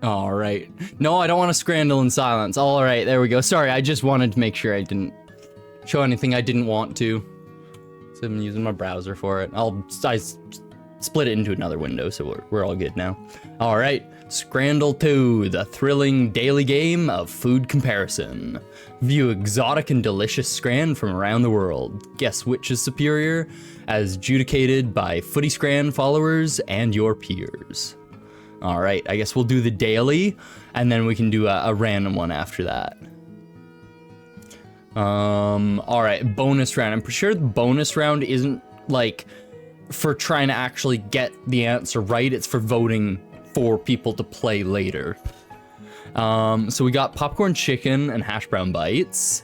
All right. No, I don't want to scrandle in silence. All right, there we go. Sorry, I just wanted to make sure I didn't show anything I didn't want to. So I'm using my browser for it. I split it into another window, so we're all good now. All right, Scrandle 2, the thrilling daily game of food comparison. View exotic and delicious scran from around the world. Guess which is superior, as adjudicated by Footy Scran followers and your peers. All right, I guess we'll do the daily, and then we can do a random one after that. All right, bonus round. I'm pretty sure the bonus round isn't like for trying to actually get the answer right. It's for voting for people to play later. So we got popcorn chicken and hash brown bites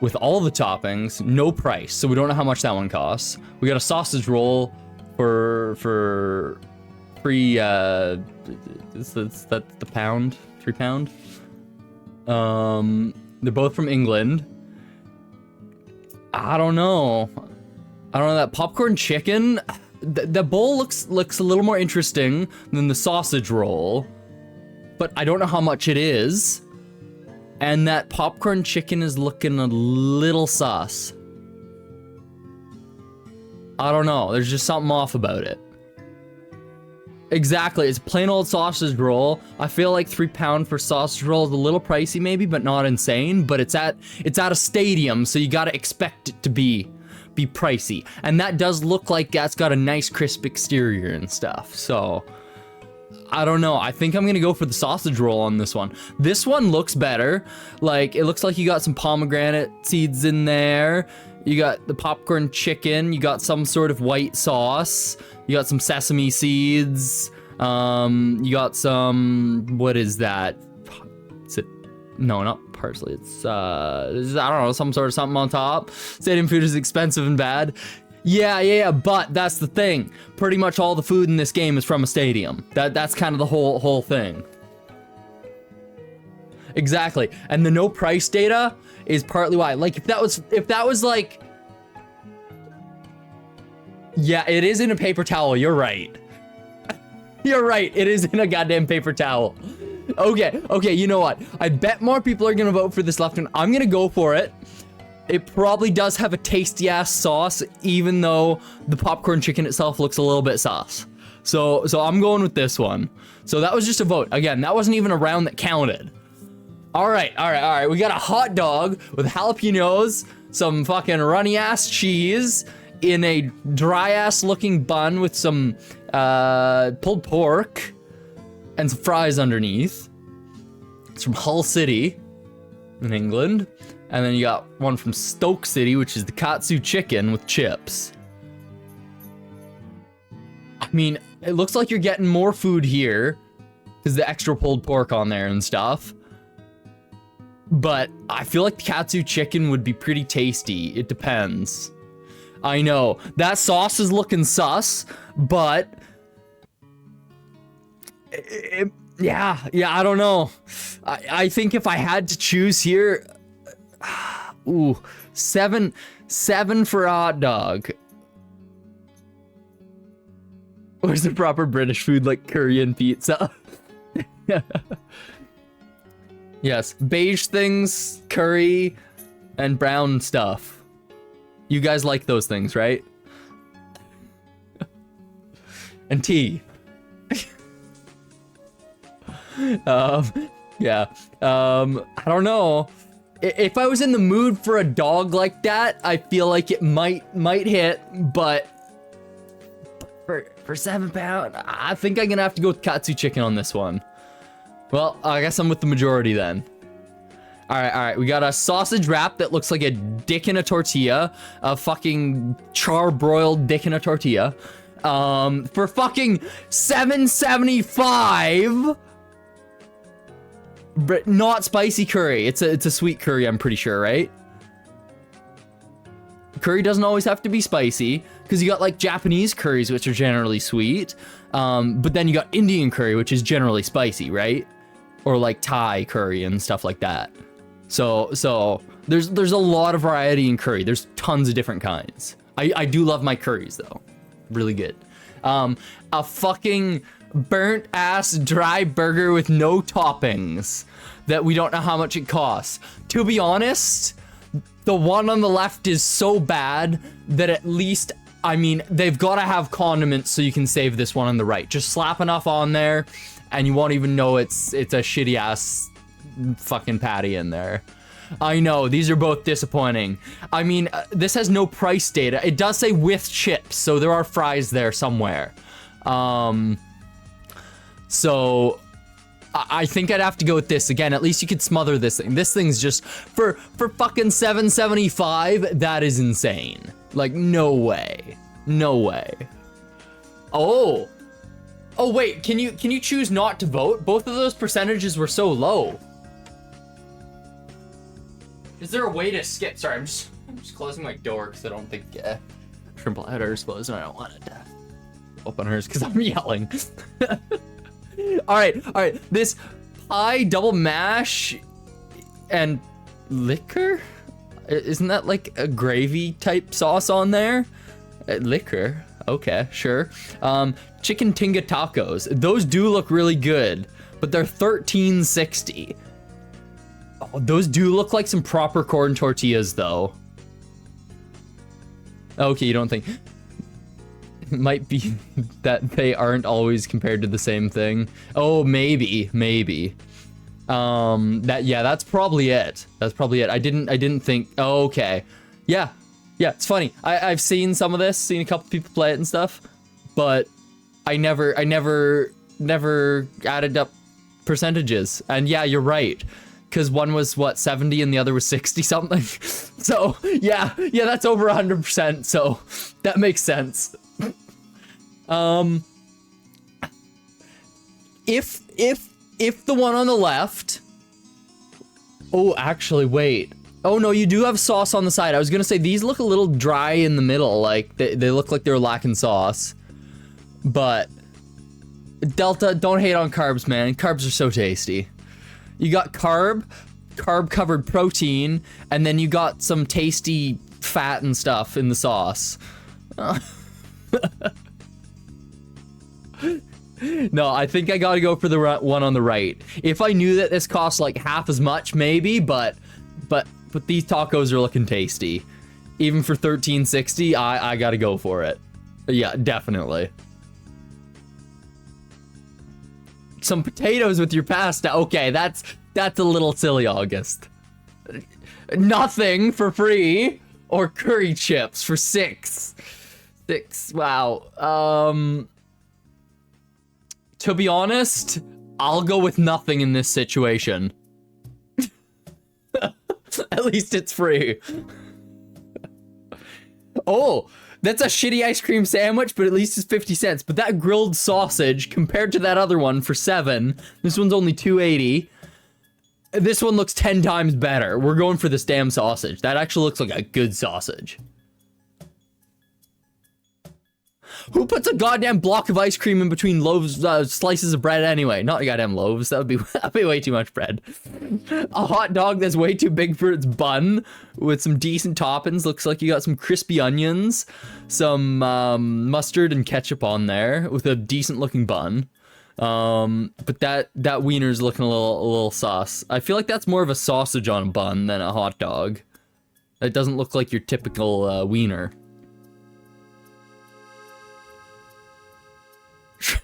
with all the toppings, no price. So we don't know how much that one costs. We got a sausage roll for free, is that the pound? £3? They're both from England. I don't know. That popcorn chicken, the bowl looks a little more interesting than the sausage roll, but I don't know how much it is. And that popcorn chicken is looking a little sus. I don't know. There's just something off about it. Exactly, it's plain old sausage roll. I feel like £3 for sausage roll is a little pricey maybe, but not insane. But it's at a stadium, so you gotta expect it to be pricey. And that does look like that's got a nice crisp exterior and stuff. So I don't know. I think I'm gonna go for the sausage roll on this one. This one looks better. Like, it looks like you got some pomegranate seeds in there. You got the popcorn chicken. You got some sort of white sauce. You got some sesame seeds. You got some, what is that? Is it, no, not parsley. It's, I don't know, some sort of something on top. Stadium food is expensive and bad. Yeah, but that's the thing. Pretty much all the food in this game is from a stadium. That's kind of the whole thing. Exactly. And the no price data is partly why. Like, if that was like, yeah, it is in a paper towel. You're right. You're right. It is in a goddamn paper towel. Okay, you know what? I bet more people are gonna vote for this left one. I'm gonna go for it. It probably does have a tasty ass sauce, even though the popcorn chicken itself looks a little bit sauce. So I'm going with this one. So that was just a vote. Again, that wasn't even a round that counted. All right. We got a hot dog with jalapenos, some fucking runny ass cheese in a dry ass looking bun with some pulled pork and some fries underneath. It's from Hull City in England. And then you got one from Stoke City, which is the katsu chicken with chips. I mean, it looks like you're getting more food here because the extra pulled pork on there and stuff. But I feel like the katsu chicken would be pretty tasty. It depends. I know that sauce is looking sus, but yeah, I don't know. I think if I had to choose here, ooh, seven for a hot dog. Where's the proper British food like curry and pizza? Yes, beige things, curry, and brown stuff. You guys like those things, right? And tea. Yeah. I don't know. If I was in the mood for a dog like that, I feel like it might hit, but for £7, I think I'm gonna have to go with katsu chicken on this one. Well, I guess I'm with the majority then. All right. We got a sausage wrap that looks like a dick in a tortilla, a fucking char-broiled dick in a tortilla, for fucking $7.75. But not spicy curry. It's a sweet curry, I'm pretty sure, right? Curry doesn't always have to be spicy, because you got like Japanese curries, which are generally sweet, but then you got Indian curry, which is generally spicy, right? Or like Thai curry and stuff like that. So there's a lot of variety in curry. There's tons of different kinds. I do love my curries though, really good. A fucking burnt ass dry burger with no toppings that we don't know how much it costs. To be honest, the one on the left is so bad that at least, I mean, they've got to have condiments so you can save this one on the right. Just slap enough on there and you won't even know it's a shitty ass fucking patty in there. I know, these are both disappointing. I mean, this has no price data. It does say with chips, so there are fries there somewhere. So I think I'd have to go with this. Again, at least you could smother this thing. This thing's just, for fucking $7.75, that is insane. Like, no way. No way. Oh. Oh, wait, can you choose not to vote? Both of those percentages were so low. Is there a way to skip? Sorry, I'm just closing my door because I don't think Trimble had hers closed and I don't want it to open hers because I'm yelling. All right. This pie double mash and liquor? Isn't that like a gravy type sauce on there? Liquor. Okay, sure. Chicken tinga tacos. Those do look really good, but they're $13.60. Oh, those do look like some proper corn tortillas, though. Okay, you don't think... It might be that they aren't always compared to the same thing. Oh, maybe. That's probably it. I didn't think. Oh, okay. Yeah, it's funny. I've seen some of this, seen a couple people play it and stuff, but I never added up percentages. And yeah, you're right. Because one was what, 70 and the other was 60 something. So yeah, that's over 100%. So that makes sense. If the one on the left, oh, actually, wait. Oh no, you do have sauce on the side. I was gonna say these look a little dry in the middle. Like they look like they're lacking sauce. But Delta, don't hate on carbs, man. Carbs are so tasty. You got carb covered protein, and then you got some tasty fat and stuff in the sauce. No, I think I gotta go for the one on the right. If I knew that this cost like half as much, maybe, but these tacos are looking tasty. Even for $13.60, I gotta go for it. Yeah, definitely. Some potatoes with your pasta. Okay, that's a little silly, August. Nothing for free, or curry chips for $6. Wow. To be honest, I'll go with nothing in this situation. At least it's free. Oh, that's a shitty ice cream sandwich, but at least it's 50 cents. But that grilled sausage, compared to that other one for $7, this one's only $2.80. This one looks 10 times better. We're going for this damn sausage. That actually looks like a good sausage. Who puts a goddamn block of ice cream in between loaves, slices of bread anyway? Not goddamn loaves. That'd be way too much bread. A hot dog that's way too big for its bun with some decent toppings. Looks like you got some crispy onions, some mustard and ketchup on there with a decent looking bun. But that wiener's looking a little sauce. I feel like that's more of a sausage on a bun than a hot dog. It doesn't look like your typical wiener.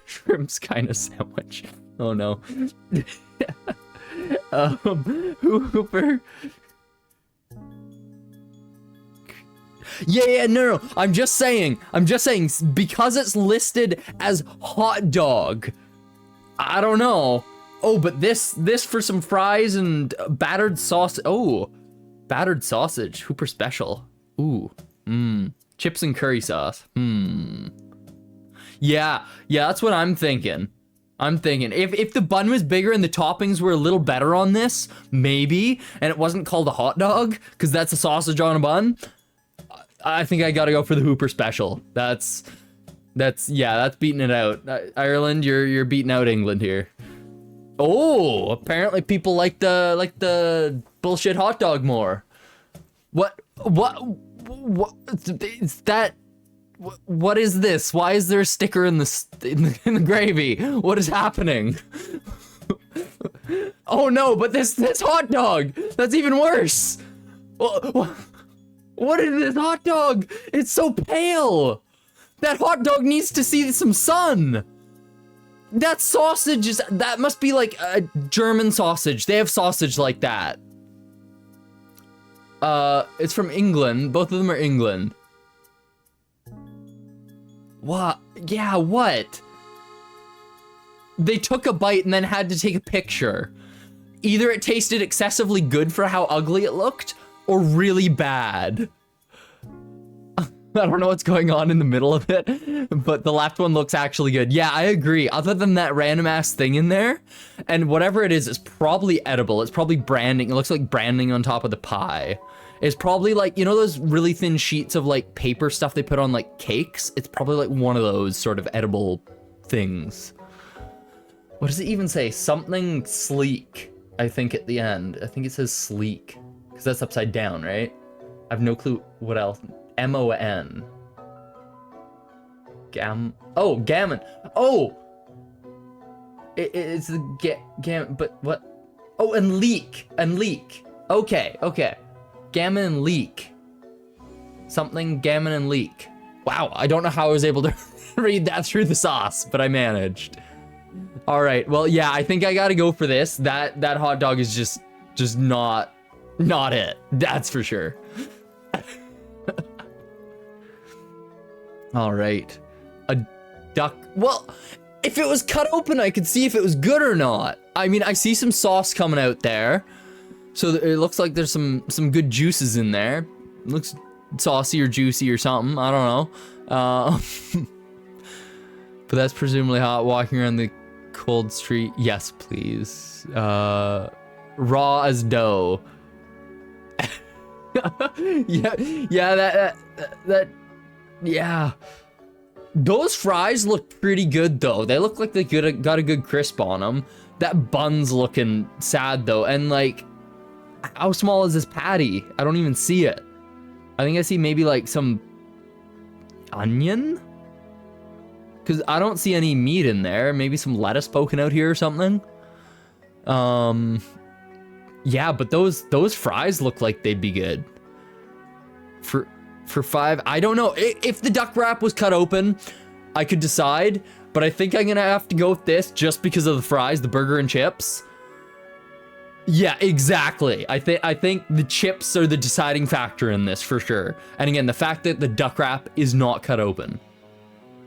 Shrimp's kind of sandwich. Oh no. Hooper. Yeah, no. I'm just saying, because it's listed as hot dog. I don't know. Oh, but this for some fries and battered sauce. Oh, battered sausage. Hooper special. Ooh. Chips and curry sauce. Yeah, that's what I'm thinking. If the bun was bigger and the toppings were a little better on this, maybe, and it wasn't called a hot dog, because that's a sausage on a bun, I think I gotta go for the Hooper special. That's beating it out. Ireland, you're beating out England here. Oh, apparently people like the bullshit hot dog more. What is that? What is this? Why is there a sticker in the gravy? What is happening? Oh no, but this hot dog, that's even worse. What is this hot dog? It's so pale. That hot dog needs to see some sun. That sausage that must be like a German sausage. They have sausage like that. It's from England. Both of them are England. What? Yeah, what? They took a bite and then had to take a picture. Either it tasted excessively good for how ugly it looked, or really bad. I don't know what's going on in the middle of it, but the left one looks actually good. Yeah, I agree. Other than that random ass thing in there, and whatever it is probably edible. It's probably branding. It looks like branding on top of the pie. It's probably like, you know those really thin sheets of like paper stuff they put on like cakes? It's probably like one of those sort of edible things. What does it even say? Something sleek, I think, at the end. I think it says sleek, because that's upside down, right? I have no clue what else. M-O-N. Oh, gammon. Oh! It's the gammon, but what? Oh, and leek. And leek. Okay, okay. Gammon and leek. Something, gammon and leek. Wow, I don't know how I was able to read that through the sauce, but I managed. All right, well, yeah, I think I gotta go for this. That hot dog is just not it. That's for sure. All right, a duck. Well, if it was cut open, I could see if it was good or not. I mean, I see some sauce coming out there, so it looks like there's some good juices in there. It looks saucy or juicy or something. I don't know. But that's presumably hot. Walking around the cold street. Yes, please. Raw as dough. yeah, that. Yeah. Those fries look pretty good, though. They look like they got a good crisp on them. That bun's looking sad, though. And, like, how small is this patty? I don't even see it. I think I see maybe, like, some onion? Because I don't see any meat in there. Maybe some lettuce poking out here or something. Yeah, but those fries look like they'd be good. For $5, I don't know. If the duck wrap was cut open, I could decide, but I think I'm gonna have to go with this just because of the fries, the burger and chips. Yeah, exactly. I think the chips are the deciding factor in this for sure. And again, the fact that the duck wrap is not cut open.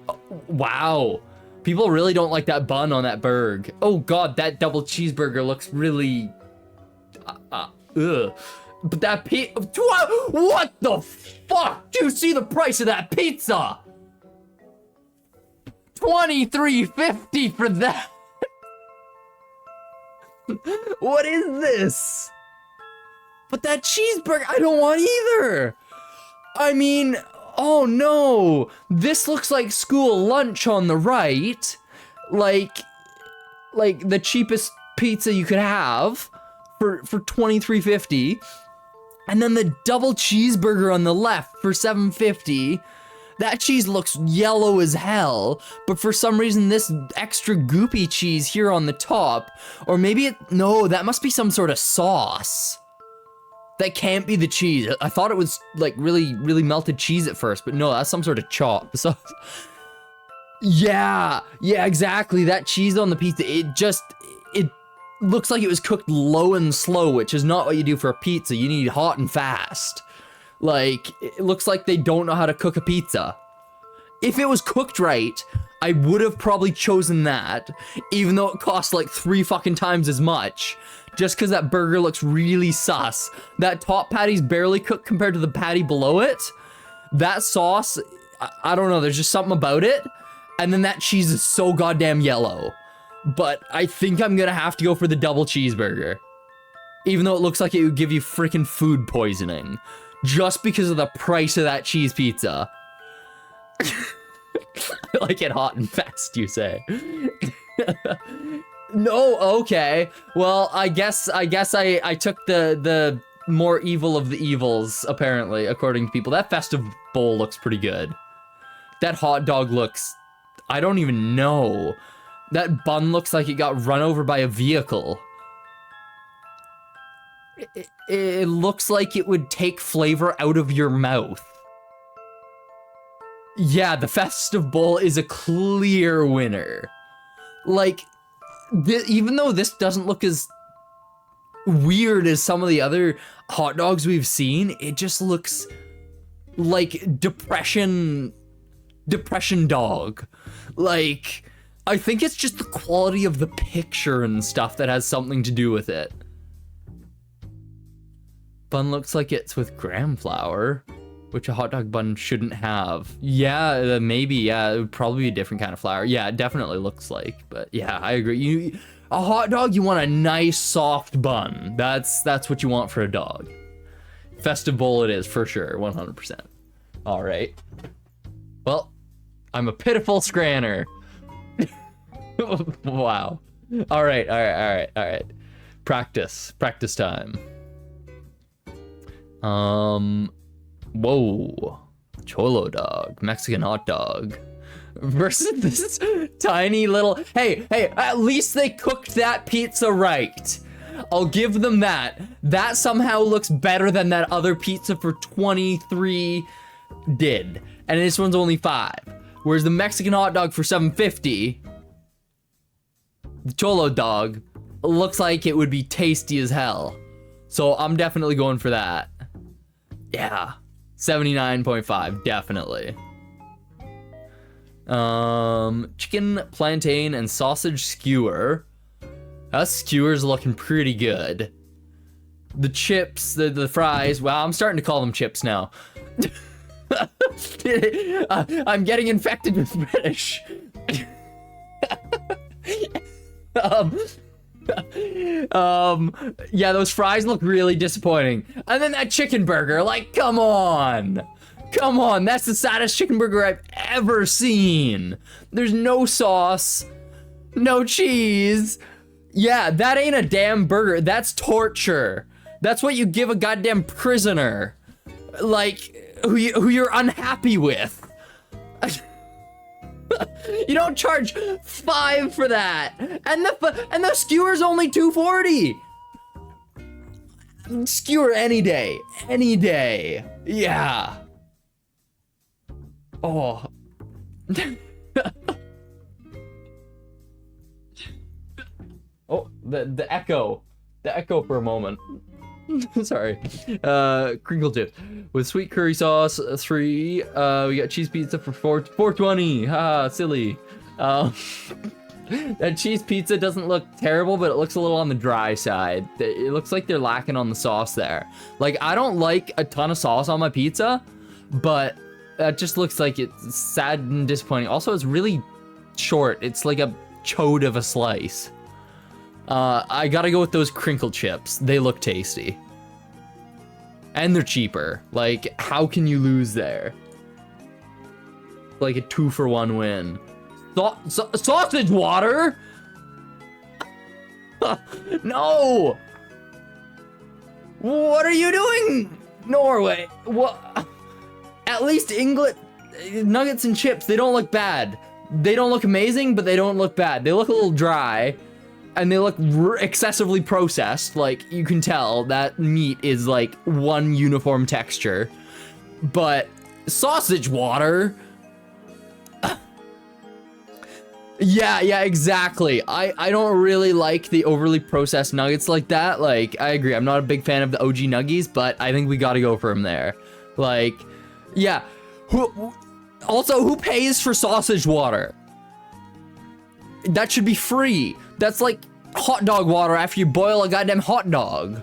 Oh, wow. People really don't like that bun on that burger. Oh god, that double cheeseburger looks really ugh. But that what the fuck? Do you see the price of that pizza? $23.50 for that. What is this? But that cheeseburger, I don't want either. I mean, oh no. This looks like school lunch on the right. Like the cheapest pizza you could have for $23.50. And then the double cheeseburger on the left for $7.50. That cheese looks yellow as hell, but for some reason this extra goopy cheese here on the top, or maybe no, that must be some sort of sauce. That can't be the cheese. I thought it was like really melted cheese at first, but no, that's some sort of chop. So, yeah, exactly. That cheese on the pizza, it looks like it was cooked low and slow, which is not what you do for a pizza. You need hot and fast. Like, it looks like they don't know how to cook a pizza. If it was cooked right, I would have probably chosen that, even though it costs like 3 fucking times as much, just because that burger looks really sus. That top patty's barely cooked compared to the patty below it. That sauce, I don't know, there's just something about it. And then that cheese is so goddamn yellow. But I think I'm gonna have to go for the double cheeseburger. Even though it looks like it would give you freaking food poisoning. Just because of the price of that cheese pizza. I like it hot and fast, you say. No, okay. Well, I guess I took the more evil of the evils, apparently, according to people. That festive bowl looks pretty good. That hot dog looks, I don't even know. That bun looks like it got run over by a vehicle. It looks like it would take flavor out of your mouth. Yeah, the Festive Bowl is a clear winner. Like, even though this doesn't look as weird as some of the other hot dogs we've seen, it just looks like depression dog. Like, I think it's just the quality of the picture and stuff that has something to do with it. Bun looks like it's with graham flour, which a hot dog bun shouldn't have. Yeah, maybe, yeah, it would probably be a different kind of flour. Yeah, it definitely looks like, but yeah, I agree. A hot dog, you want a nice, soft bun. That's what you want for a dog. Festive Bowl it is, for sure, 100%. All right. Well, I'm a pitiful scranner. Wow. All right. Practice time. Whoa. Cholo dog, Mexican hot dog. Versus this tiny little, hey, at least they cooked that pizza right. I'll give them that. That somehow looks better than that other pizza for 23 did. And this one's only 5. Whereas the Mexican hot dog for $7.50, the Cholo dog looks like it would be tasty as hell. So I'm definitely going for that. Yeah, 79.5, definitely. Chicken, plantain, and sausage skewer. That skewer's looking pretty good. The chips, the fries, wow, I'm starting to call them chips now. I'm getting infected with British. Yeah, those fries look really disappointing. And then that chicken burger, like, come on, that's the saddest chicken burger I've ever seen. There's no sauce, no cheese. Yeah, that ain't a damn burger, that's torture. That's what you give a goddamn prisoner, like, who you're unhappy with. You don't charge $5 for that, and the skewer's only $2.40. Skewer any day, yeah. Oh. Oh, the echo for a moment. Sorry. Crinkle chips with sweet curry sauce, 3. We got cheese pizza for $4.20. Ha, silly. That cheese pizza doesn't look terrible, but it looks a little on the dry side. It looks like they're lacking on the sauce there. Like, I don't like a ton of sauce on my pizza, but that just looks like it's sad and disappointing. Also, it's really short. It's like a chode of a slice. I gotta go with those crinkle chips. They look tasty. And they're cheaper. Like, how can you lose there? Like a 2-for-1 win. Sausage water? No! What are you doing, Norway? What? At least England, nuggets and chips, they don't look bad. They don't look amazing, but they don't look bad. They look a little dry, and they look excessively processed. Like, you can tell that meat is like one uniform texture. But sausage water? Yeah, exactly. I don't really like the overly processed nuggets like that. Like, I agree, I'm not a big fan of the OG nuggies, but I think we gotta go for him there. Like, yeah. Who pays for sausage water? That should be free. That's like hot dog water after you boil a goddamn hot dog.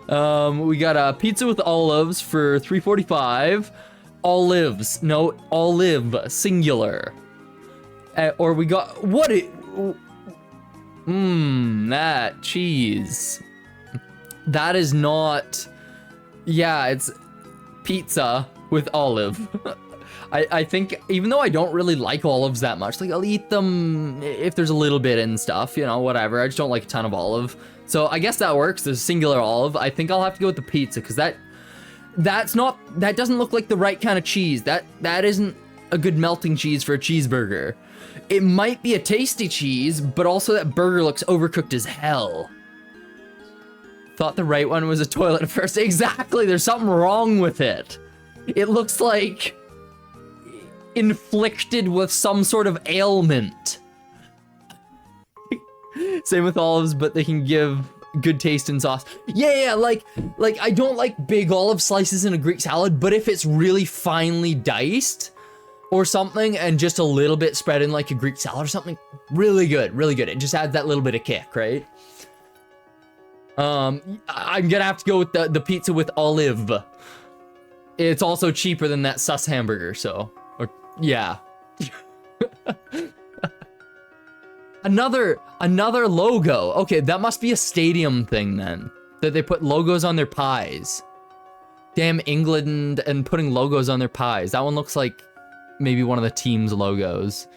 We got a pizza with olives for $3.45. Olives, no, olive, singular. Or we got, that cheese. That is not, yeah, it's pizza with olive. I think even though I don't really like olives that much, like I'll eat them if there's a little bit and stuff, you know, whatever. I just don't like a ton of olive. So I guess that works. There's singular olive. I think I'll have to go with the pizza because that doesn't look like the right kind of cheese. That isn't a good melting cheese for a cheeseburger. It might be a tasty cheese, but also that burger looks overcooked as hell. Thought the right one was a toilet at first. Exactly, there's something wrong with it. It looks like inflicted with some sort of ailment. Same with olives, but they can give good taste in sauce. Yeah, like I don't like big olive slices in a Greek salad, but if it's really finely diced or something and just a little bit spread in like a Greek salad or something, really good, really good. It just adds that little bit of kick, right? I'm gonna have to go with the pizza with olive. It's also cheaper than that sus hamburger, so, or, yeah. Another logo. Okay, that must be a stadium thing then, that they put logos on their pies. Damn England and putting logos on their pies. That one looks like maybe one of the team's logos.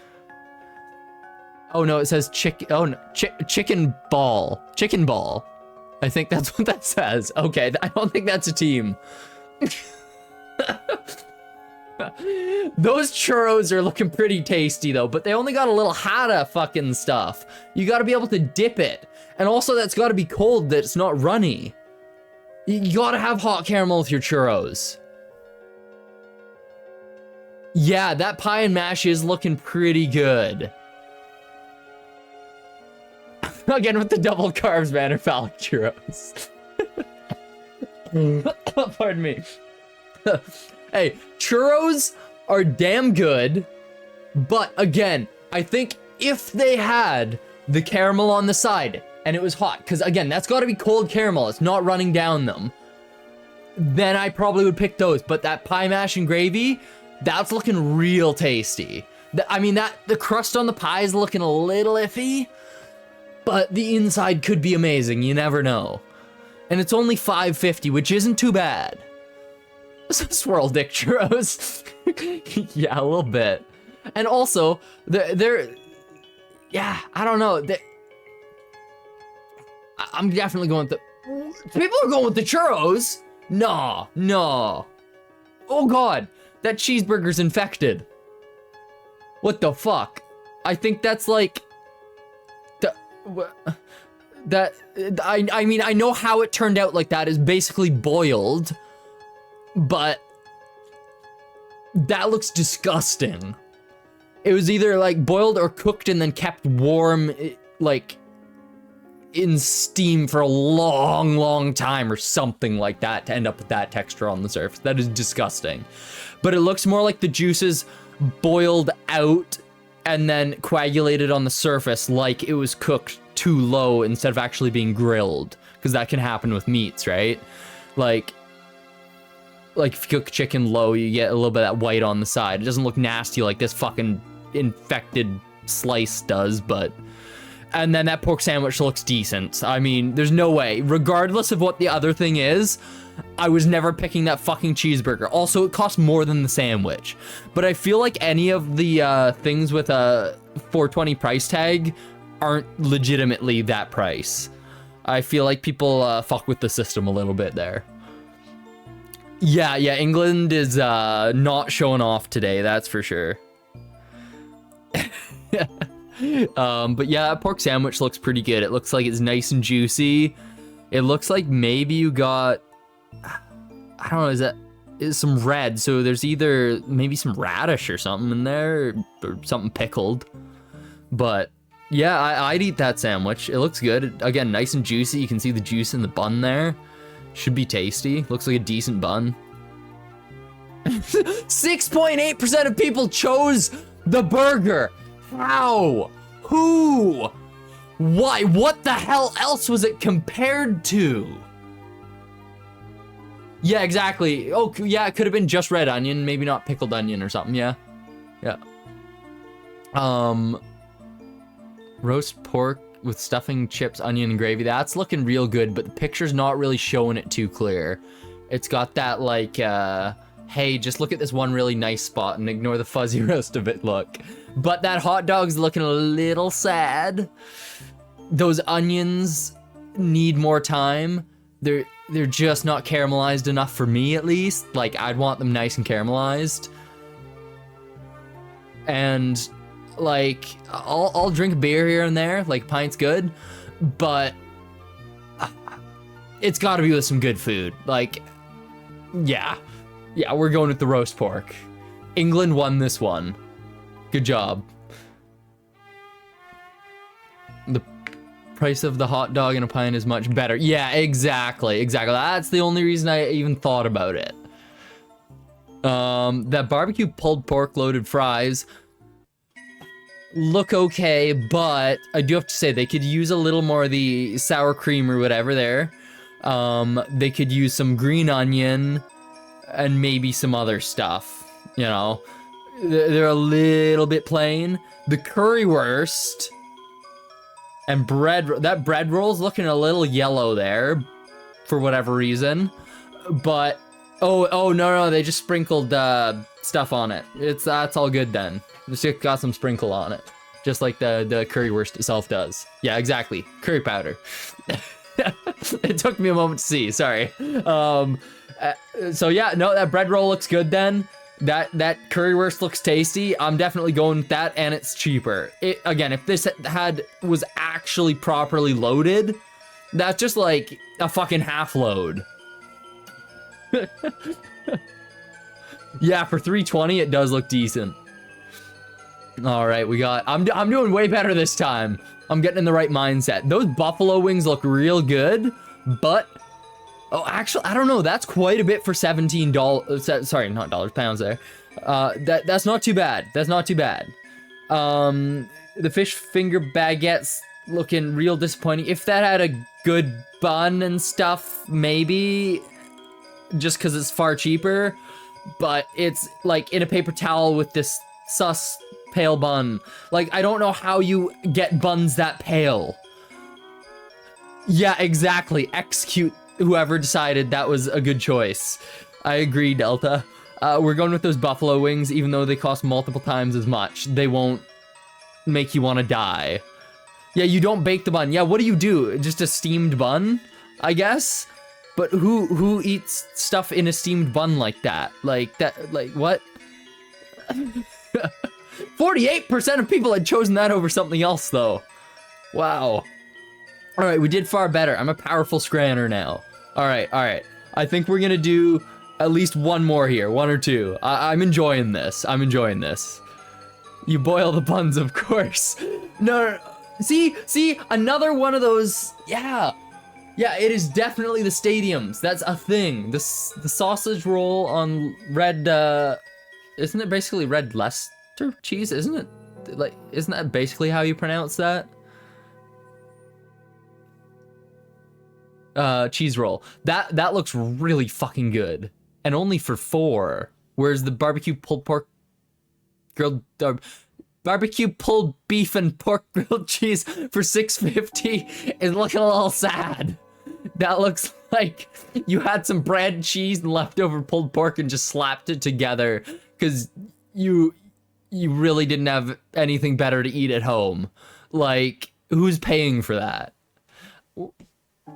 Oh no, it says chicken ball. Chicken ball. I think that's what that says. Okay, I don't think that's a team. Those churros are looking pretty tasty though, but they only got a little hot fucking stuff. You gotta be able to dip it. And also that's gotta be cold, that it's not runny. You gotta have hot caramel with your churros. Yeah, that pie and mash is looking pretty good. Again with the double carbs, man, or phallic churros. Pardon me. Hey, churros are damn good, but again, I think if they had the caramel on the side and it was hot, because again, that's got to be cold caramel, it's not running down them, then I probably would pick those. But that pie mash and gravy, that's looking real tasty. I mean, the crust on the pie is looking a little iffy, but the inside could be amazing, you never know. And it's only $5.50, which isn't too bad. Swirl dick churros. Yeah, a little bit. And also, they're yeah, I don't know. I'm definitely going with the... People are going with the churros. No. Oh God, that cheeseburger's infected. What the fuck? I think that's like... I mean, I know how it turned out like that is basically boiled, but that looks disgusting. It was either like boiled or cooked and then kept warm, like in steam for a long time or something like that to end up with that texture on the surface. That is disgusting. But it looks more like the juices boiled out and then coagulated on the surface like it was cooked too low instead of actually being grilled, because that can happen with meats, right? Like if you cook chicken low, you get a little bit of that white on the side. It doesn't look nasty like this fucking infected slice does, but... And then that pork sandwich looks decent. I mean, there's no way. Regardless of what the other thing is, I was never picking that fucking cheeseburger. Also, it costs more than the sandwich. But I feel like any of the things with a $4.20 price tag aren't legitimately that price. I feel like people fuck with the system a little bit there. Yeah, England is not showing off today, that's for sure. But yeah, that pork sandwich looks pretty good. It looks like it's nice and juicy. It looks like maybe you got, I don't know, is some red. So there's either maybe some radish or something in there, or something pickled. But yeah, I'd eat that sandwich. It looks good. Again, nice and juicy. You can see the juice in the bun there. Should be tasty. Looks like a decent bun. 6.8% of people chose the burger. How? Who? Why? What the hell else was it compared to? Yeah, exactly. Oh, yeah, it could have been just red onion, maybe not pickled onion or something, yeah. Roast pork with stuffing, chips, onion, and gravy. That's looking real good, but the picture's not really showing it too clear. It's got that, like, hey, just look at this one really nice spot and ignore the fuzzy rest of it look. But that hot dog's looking a little sad. Those onions need more time. They're just not caramelized enough for me, at least. Like, I'd want them nice and caramelized. And like, I'll drink a beer here and there, like pint's good, but it's got to be with some good food. Like, yeah, we're going with the roast pork. England won this one. Good job. The price of the hot dog and a pint is much better. Yeah, exactly. That's the only reason I even thought about it. That barbecue pulled pork loaded fries look okay, but I do have to say they could use a little more of the sour cream or whatever there. They could use some green onion and maybe some other stuff, you know. They're a little bit plain. The currywurst and that bread roll's looking a little yellow there for whatever reason, but oh no, they just sprinkled stuff on it. That's all good then. Just got some sprinkle on it, just like the currywurst itself does. Yeah, exactly. Curry powder. It took me a moment to see. Sorry. So yeah, no, that bread roll looks good then. That currywurst looks tasty. I'm definitely going with that, and it's cheaper. Again, if this was actually properly loaded, that's just like a fucking half load. Yeah, for $3.20 it does look decent. All right, I'm doing way better this time. I'm getting in the right mindset. Those buffalo wings look real good, but oh, actually, I don't know. That's quite a bit for $17. Sorry, not dollars, pounds there. That's not too bad. That's not too bad. The fish finger baguettes looking real disappointing. If that had a good bun and stuff, maybe, just because it's far cheaper, but it's like in a paper towel with this sus pale bun. Like, I don't know how you get buns that pale. Yeah, exactly. Execute whoever decided that was a good choice. I agree, Delta. We're going with those buffalo wings, even though they cost multiple times as much. They won't make you want to die. Yeah, you don't bake the bun. Yeah, what do you do? Just a steamed bun, I guess? But who eats stuff in a steamed bun like that? Like, what? 48% of people had chosen that over something else, though. Wow. All right, we did far better. I'm a powerful Scranner now. All right. I think we're gonna do at least one more here, one or two. I'm enjoying this. You boil the buns, of course. No. See, another one of those. Yeah, it is definitely the stadiums. That's a thing. The sausage roll on red. Isn't it basically red Leicester cheese? Isn't it? Like, isn't that basically how you pronounce that? Cheese roll. That looks really fucking good, and only for $4. Whereas the barbecue pulled pork grilled barbecue pulled beef and pork grilled cheese for $6.50 is looking a little sad. That looks like you had some bread, cheese, and leftover pulled pork and just slapped it together because you really didn't have anything better to eat at home. Like, who's paying for that?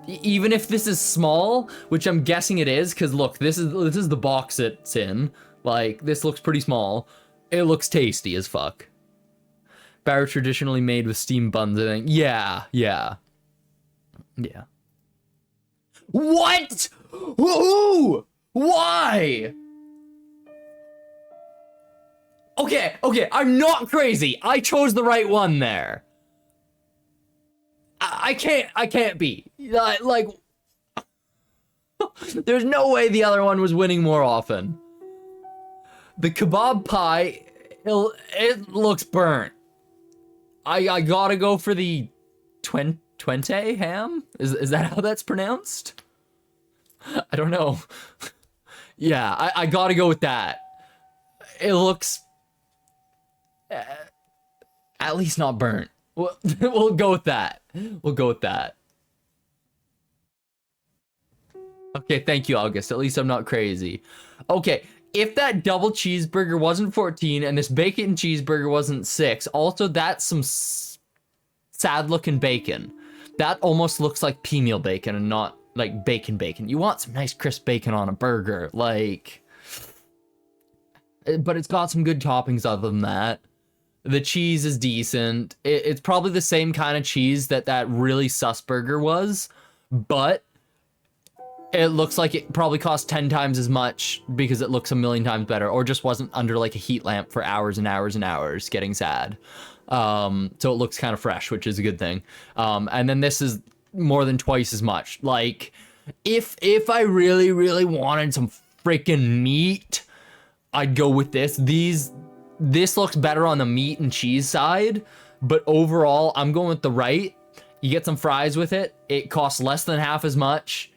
Even if this is small, which I'm guessing it is, because look, this is the box it's in. Like, this looks pretty small. It looks tasty as fuck. Batter traditionally made with steamed buns, I think. Yeah. What? Who? Why? Okay, I'm not crazy. I chose the right one there. I can't be. Like, there's no way the other one was winning more often. The kebab pie, it looks burnt. I gotta go for the Twente ham? Is that how that's pronounced? I don't know. Yeah, I gotta go with that. It looks at least not burnt. We'll go with that. Okay, thank you, August. At least I'm not crazy. Okay, if that double cheeseburger wasn't 14 and this bacon cheeseburger wasn't 6, also that's some sad looking bacon. That almost looks like pea meal bacon and not like bacon. You want some nice crisp bacon on a burger, like, but it's got some good toppings other than that. The cheese is decent. It's probably the same kind of cheese that really sus burger was, but it looks like it probably cost 10 times as much because it looks a million times better, or just wasn't under like a heat lamp for hours and hours and hours getting sad. So it looks kind of fresh, which is a good thing. And then this is more than twice as much. Like, if I really, really wanted some freaking meat, I'd go with this. This looks better on the meat and cheese side, but overall, I'm going with the right. You get some fries with it. It costs less than half as much.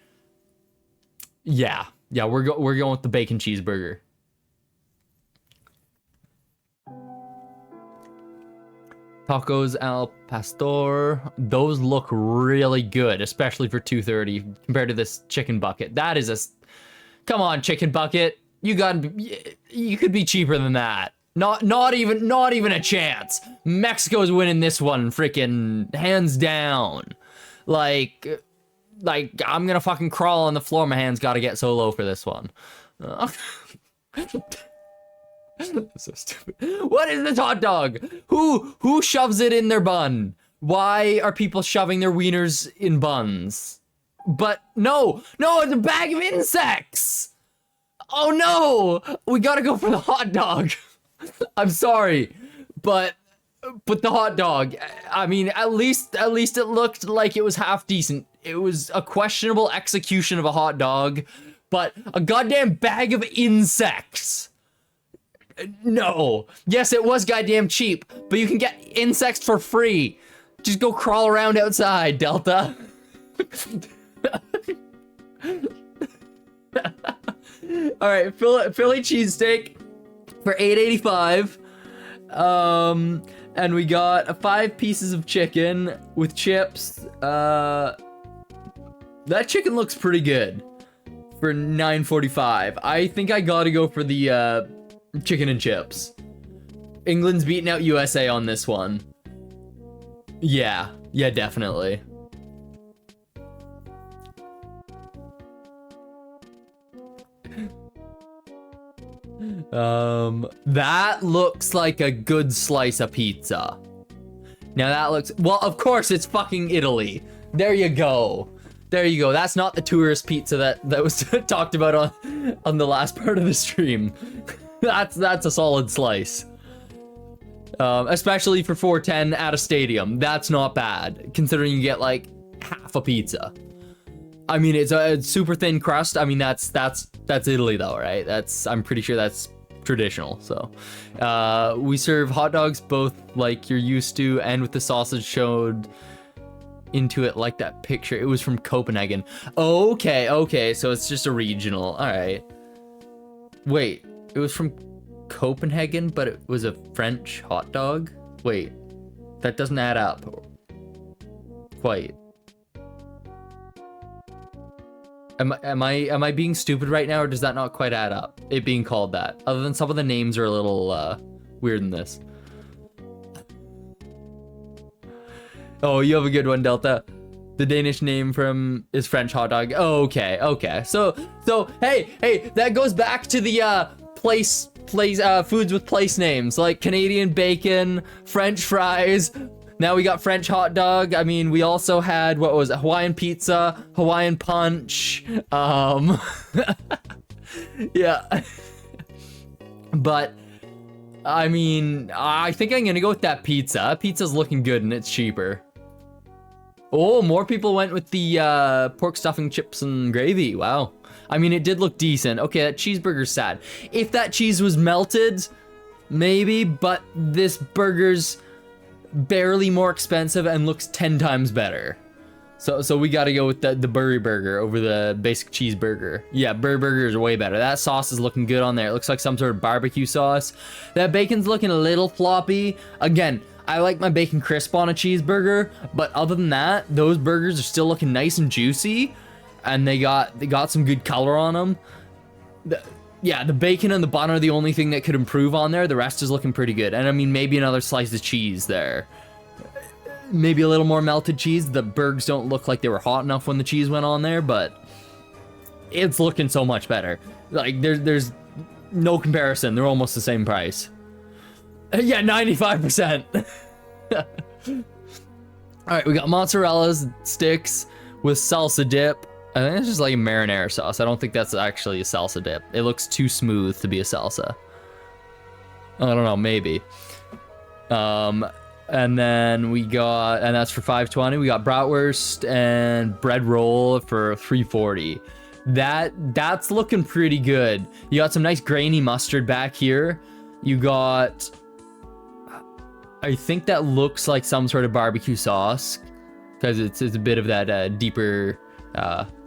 Yeah, we're going with the bacon cheeseburger. Tacos al pastor. Those look really good, especially for $2.30 compared to this chicken bucket. That is a... Come on, chicken bucket. You could be cheaper than that. Not even a chance. Mexico's winning this one, freaking hands down. Like I'm gonna fucking crawl on the floor. My hands gotta get so low for this one. So stupid. What is this hot dog? Who shoves it in their bun? Why are people shoving their wieners in buns? But no, it's a bag of insects. Oh no, we gotta go for the hot dog. I'm sorry, but the hot dog, I mean, at least it looked like it was half decent. It was a questionable execution of a hot dog, but a goddamn bag of insects. No. Yes, it was goddamn cheap, but you can get insects for free. Just go crawl around outside, Delta. All right, Philly cheesesteak for $8.85. And we got 5 pieces of chicken with chips. That chicken looks pretty good for $9.45. I think I gotta go for the chicken and chips. England's beating out USA on this one. Yeah, definitely. That looks like a good slice of pizza. Now that looks, well, of course it's fucking Italy. There you go. That's not the tourist pizza that was talked about on the last part of the stream. That's a solid slice. Especially for $4.10 at a stadium. That's not bad, considering you get like half a pizza. I mean, it's a super thin crust. I mean, that's Italy though, right? I'm pretty sure that's traditional. So, we serve hot dogs both like you're used to and with the sausage showed into it like that picture. It was from Copenhagen. Okay, so it's just a regional. All right. Wait, it was from Copenhagen, but it was a French hot dog? Wait, that doesn't add up. Quite. Am I being stupid right now, or does that not quite add up? It being called that. Other than some of the names are a little weird in this. Oh, you have a good one, Delta. The Danish name is French hot dog. Oh, okay. So hey, that goes back to the foods with place names, like Canadian bacon, French fries. Now we got French hot dog. I mean, we also had, what was it? Hawaiian pizza, Hawaiian punch. Yeah. But I mean, I think I'm gonna go with that pizza. Pizza's looking good and it's cheaper. Oh, more people went with the pork stuffing, chips, and gravy. Wow. I mean, it did look decent. Okay, that cheeseburger's sad. If that cheese was melted, maybe, but this burger's barely more expensive and looks 10 times better. So we gotta go with the Burry Burger over the basic cheeseburger. Yeah, Burry Burger is way better. That sauce is looking good on there. It looks like some sort of barbecue sauce. That bacon's looking a little floppy. Again, I like my bacon crisp on a cheeseburger, but other than that, those burgers are still looking nice and juicy, and they got some good color on them. yeah, the bacon and the bun are the only thing that could improve on there. The rest is looking pretty good. And I mean, maybe another slice of cheese there. Maybe a little more melted cheese. The burgers don't look like they were hot enough when the cheese went on there, but it's looking so much better. Like, there's no comparison. They're almost the same price. Yeah, 95%. Alright, we got mozzarella sticks with salsa dip. I think it's just like a marinara sauce. I don't think that's actually a salsa dip. It looks too smooth to be a salsa. I don't know, maybe. And then we got, and that's for $5.20. We got bratwurst and bread roll for $3.40. That's looking pretty good. You got some nice grainy mustard back here. You got, I think that looks like some sort of barbecue sauce, because it's a bit of that deeper,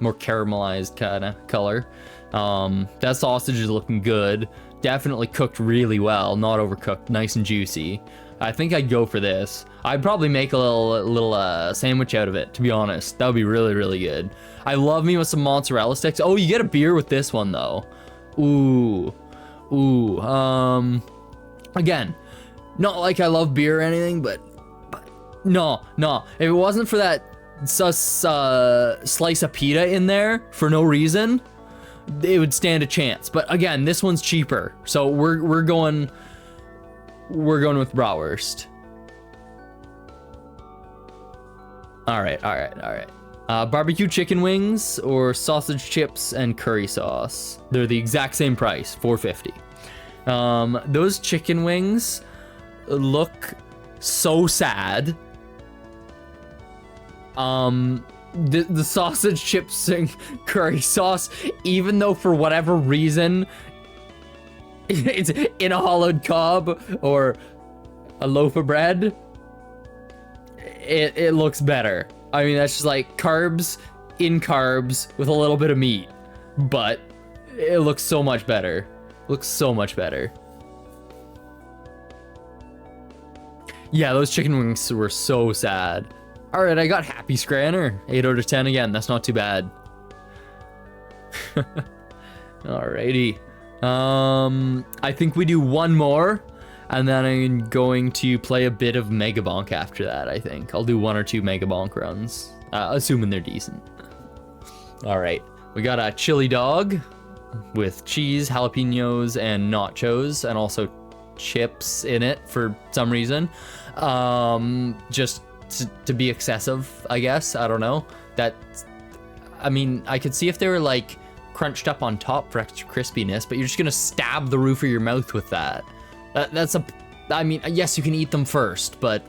more caramelized kind of color. That sausage is looking good. Definitely cooked really well, not overcooked, nice and juicy. I think I'd go for this. I'd probably make a little sandwich out of it, to be honest. That would be really, really good. I love me with some mozzarella sticks. Oh, you get a beer with this one, though. Ooh. Again, not like I love beer or anything, but no. If it wasn't for that slice of pita in there for no reason, it would stand a chance. But again, this one's cheaper, so we're going with bratwurst. All right. Barbecue chicken wings or sausage chips and curry sauce. They're the exact same price, $4.50. Those chicken wings look so sad. The sausage chips and curry sauce, even though for whatever reason it's in a hollowed cob or a loaf of bread, it looks better. I mean, that's just like carbs in carbs with a little bit of meat, but it looks so much better. Yeah, those chicken wings were so sad. All right, I got happy Scrandle. 8 out of 10 again. That's not too bad. Alrighty. I think we do one more, and then I'm going to play a bit of Mega Bonk after that, I think. I'll do 1 or 2 Mega Bonk runs, assuming they're decent. Alright, we got a chili dog with cheese, jalapenos, and nachos, and also chips in it for some reason. Just to be excessive, I guess. I don't know. I mean, I could see if they were like crunched up on top for extra crispiness, but you're just gonna stab the roof of your mouth with that. I mean, yes, you can eat them first, but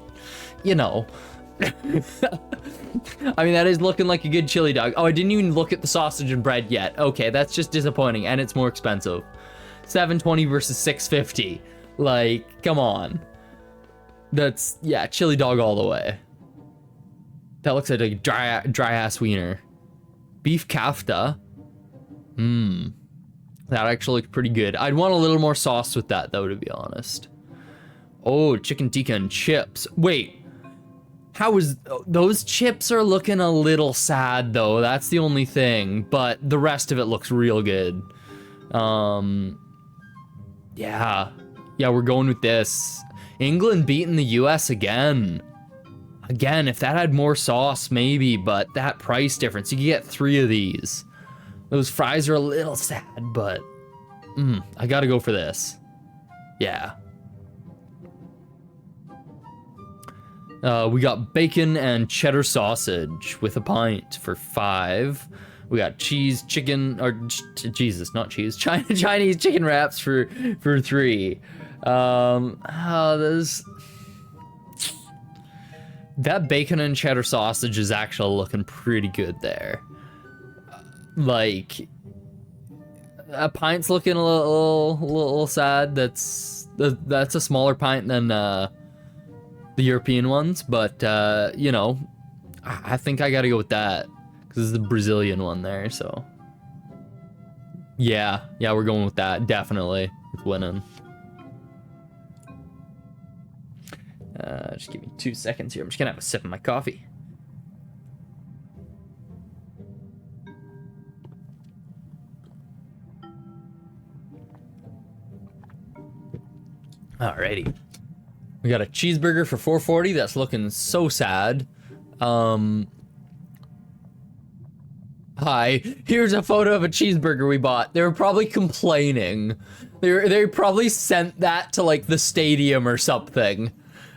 you know. I mean, that is looking like a good chili dog. Oh, I didn't even look at the sausage and bread yet. Okay, that's just disappointing, and it's more expensive. $7.20 versus $6.50. Like, come on. That's, yeah, chili dog all the way. That looks like a dry ass wiener. Beef kafta. That actually looks pretty good. I'd want a little more sauce with that, though, to be honest. Oh, chicken tikka and chips. Wait. How is... Those chips are looking a little sad, though. That's the only thing. But the rest of it looks real good. Yeah. Yeah, we're going with this. England beating the US again. Again, if that had more sauce, maybe. But that price difference, you could get 3 of these. Those fries are a little sad, but... I gotta go for this. Yeah. We got bacon and cheddar sausage with a pint for $5. We got cheese, chicken, or Jesus, not cheese, Chinese chicken wraps for $3. That bacon and cheddar sausage is actually looking pretty good there. Like, a pint's looking a little sad. That's a smaller pint than the European ones, but you know, I think I gotta go with that because it's the Brazilian one there. So yeah, we're going with that definitely. It's winning. Just give me 2 seconds here. I'm just gonna have a sip of my coffee. Alrighty. We got a cheeseburger for $4.40. That's looking so sad. Hi, here's a photo of a cheeseburger we bought. They were probably complaining. They probably sent that to like the stadium or something.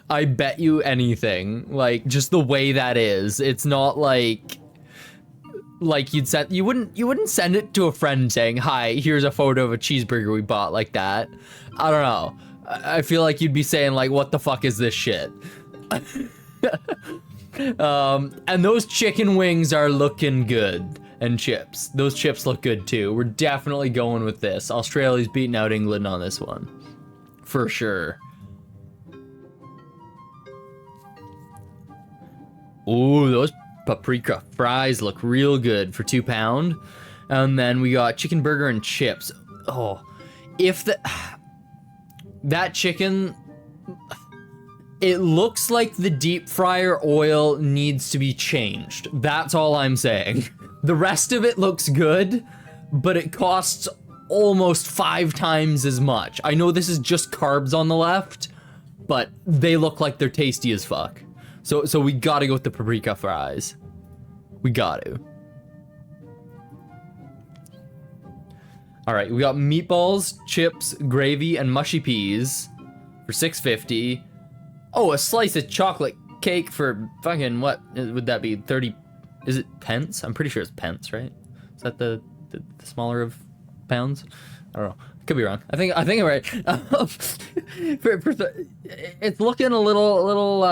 I bet you anything. Like just the way that is. It's not like you wouldn't send it to a friend saying, "Hi, here's a photo of a cheeseburger we bought," like that. I don't know. I feel like you'd be saying like, "What the fuck is this shit?" And those chicken wings are looking good. And chips. Those chips look good too. We're definitely going with this. Australia's beating out England on this one. For sure. Ooh, those paprika fries look real good for £2. And then we got chicken burger and chips. Oh, if that chicken, it looks like the deep fryer oil needs to be changed. That's all I'm saying. The rest of it looks good, but it costs almost 5 times as much. I know this is just carbs on the left, but they look like they're tasty as fuck. So we gotta go with the paprika fries. We got to. All right, we got meatballs, chips, gravy, and mushy peas for $6.50. Oh, a slice of chocolate cake for fucking what would that be? 30. Is it pence? I'm pretty sure it's pence, right? Is that the smaller of pounds? I don't know. Could be wrong. I think I'm right. It's looking a little.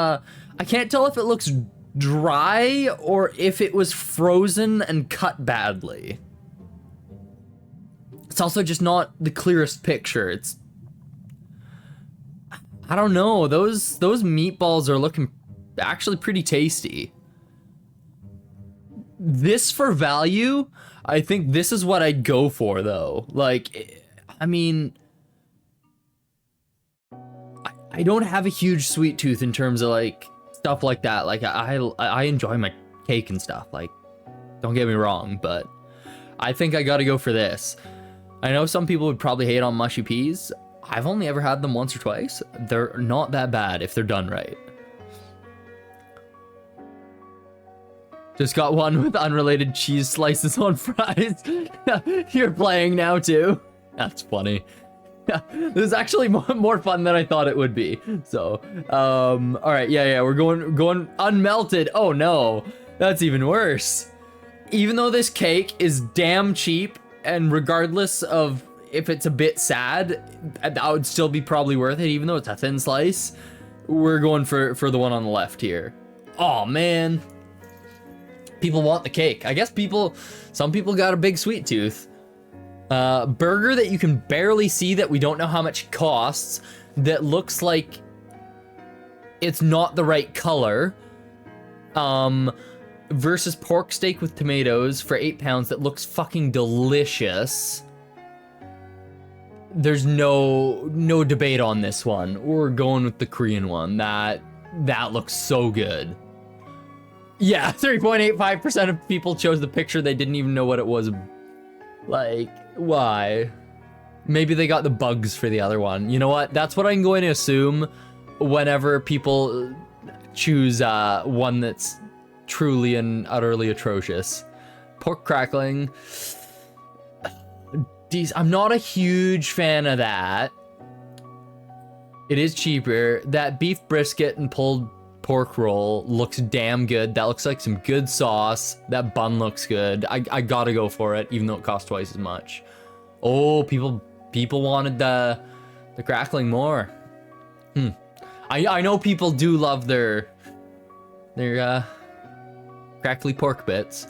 I can't tell if it looks dry or if it was frozen and cut badly. It's also just not the clearest picture. It's. I don't know. Those meatballs are looking actually pretty tasty. This for value, I think this is what I'd go for though. Like, I mean, I don't have a huge sweet tooth in terms of like stuff like that. Like I enjoy my cake and stuff. Like, don't get me wrong, but I think I gotta go for this. I know some people would probably hate on mushy peas. I've only ever had them once or twice. They're not that bad if they're done right. Just got one with unrelated cheese slices on fries. You're playing now too. That's funny. This is actually more fun than I thought it would be. So, all right, yeah, we're going unmelted. Oh no, that's even worse. Even though this cake is damn cheap, and regardless of if it's a bit sad, that would still be probably worth it. Even though it's a thin slice, we're going for the one on the left here. Oh man. People want the cake. I guess some people got a big sweet tooth. Burger that you can barely see, that we don't know how much it costs, that looks like it's not the right color. Versus pork steak with tomatoes for £8 that looks fucking delicious. There's no debate on this one. We're going with the Korean one. That looks so good. Yeah, 3.85% of people chose the picture. They didn't even know what it was. Like, why? Maybe they got the bugs for the other one. You know what? That's what I'm going to assume whenever people choose one that's truly and utterly atrocious. Pork crackling. I'm not a huge fan of that. It is cheaper. That beef brisket and pulled pork roll looks damn good. That looks like some good sauce. That bun looks good. I gotta go for it, even though it costs twice as much. Oh, people wanted the crackling more. I know people do love their crackly pork bits.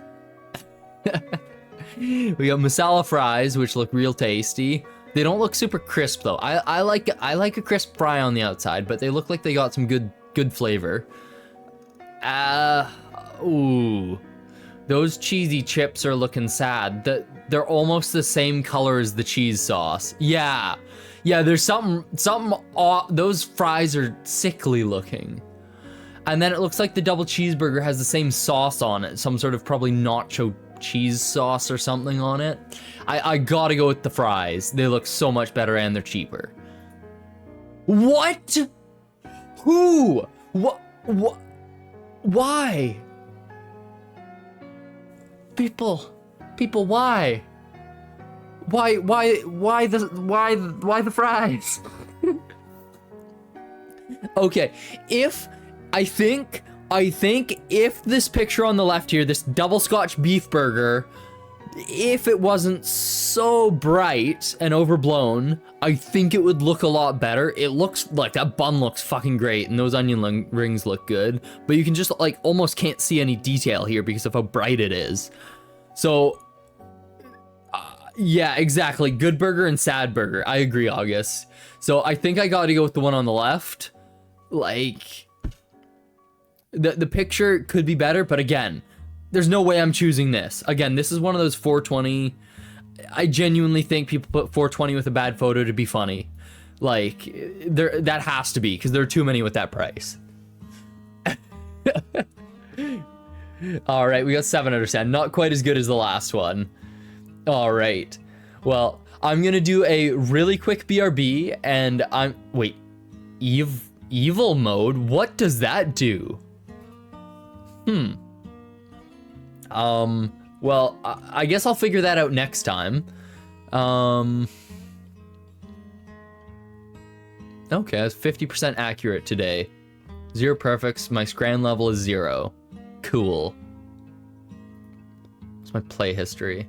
We got masala fries, which look real tasty. They don't look super crisp though. I like a crisp fry on the outside, but they look like they got some good flavor. Ooh. Those cheesy chips are looking sad. They're almost the same color as the cheese sauce. Yeah, there's something those fries are sickly looking. And then it looks like the double cheeseburger has the same sauce on it, some sort of probably nacho cheese sauce or something on it. I gotta go with the fries. They look so much better and they're cheaper. What? Who? What? Why? People, why? Why the fries? Okay, I think if this picture on the left here, this double Scotch beef burger, if it wasn't so bright and overblown, I think it would look a lot better. It looks like that bun looks fucking great and those onion rings look good, but you can just like almost can't see any detail here because of how bright it is. So yeah, exactly. Good burger and sad burger. I agree, August. So I think I got to go with the one on the left. Like the picture could be better, but again, there's no way I'm choosing this. Again, this is one of those 420. I genuinely think people put 420 with a bad photo to be funny. Like, that has to be, because there are too many with that price. All right, we got 7 out of 10. Not quite as good as the last one. All right. Well, I'm going to do a really quick BRB, and wait. Evil mode? What does that do? Well, I guess I'll figure that out next time. Okay, that's 50% accurate today. 0 perfects, my Scrandle level is 0. Cool. What's my play history?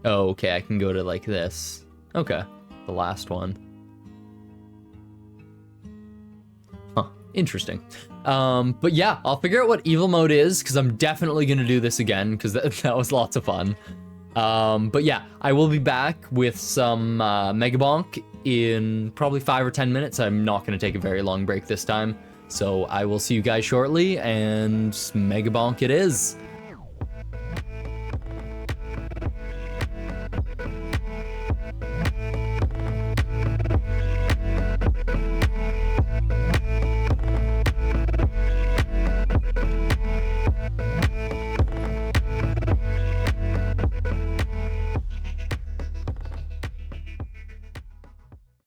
Oh, okay, I can go to like this. Okay, the last one. Huh, interesting. But yeah, I'll figure out what evil mode is, because I'm definitely going to do this again, because that was lots of fun. But yeah, I will be back with some Mega Bonk in probably 5 or 10 minutes. I'm not going to take a very long break this time. So I will see you guys shortly, and Mega Bonk it is.